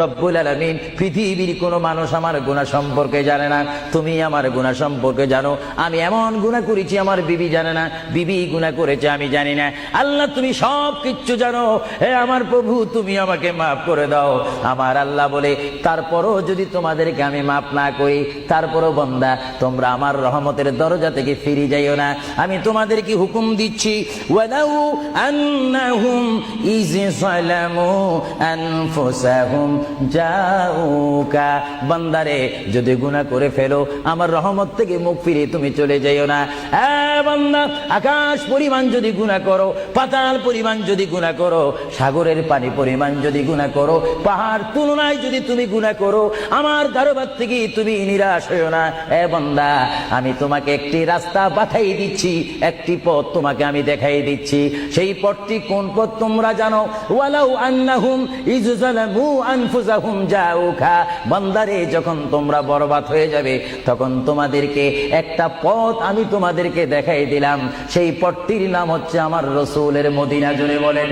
রব্বুল আলামিন, পৃথিবীর কোনো মানুষ আমার গুনাহ সম্পর্কে জানে না, তুমি আমার গুনাহ সম্পর্কে জানো। আমি এমন গুনাহ করেছি আমার বিবি জানে না, বিবি গুনাহ করেছে আমি জানি না। আল্লাহ তুমি সব কিচ্ছু জানো, হে আমার প্রভু তুমি আমাকে মাফ করে দাও। আমার আল্লাহ বলে, তারপরও যদি তোমাদেরকে আমি মাফ না করি, তারপরও বান্দা তোমরা আমার রহমতের দরজা থেকে ফিরে যাইও না। আমি তোমাদেরকে হুকুম দিচ্ছি, ওয়ালাউ আন্নাহুম ইয যালামু আনফুসাহুম জাউকা, বান্দারে যদি গুনাহ করে ফেলো আমার রহমত থেকে মুখ ফিরে তুমি চলে যাইও না। বান্দা, আকাশ পরিমাণ যদি গুনাহ করো, পাতাল পরিমাণ যদি গুনাহ করো, সাগরের পানি পরিমাণ যদি গুনাহ করো, পাহাড় তুলনায় যদি তুমি গুনাহ করো, আমার দরবার থেকে তুমি নিরাশ হইও না। বান্দা, আমি তোমাকে একটি রাস্তা পাঠাই দিচ্ছি, একটি পথ তোমাকে আমি দেখাই দিচ্ছি। সেই পথটি কোন পথ তোমরা জানো? ওয়ালাউ আন্নাহুম ইয যালামু আনফুসাহুম জাউকা, বান্দারে যখন তোমরা বরবাদ হয়ে যাবে তখন তোমাদেরকে একটা পথ আমি তোমাদেরকে দেখাই দিলাম, সেই পথটির নাম হচ্ছে আমার রাসূলের মদিনা। জুড়ে বলেন।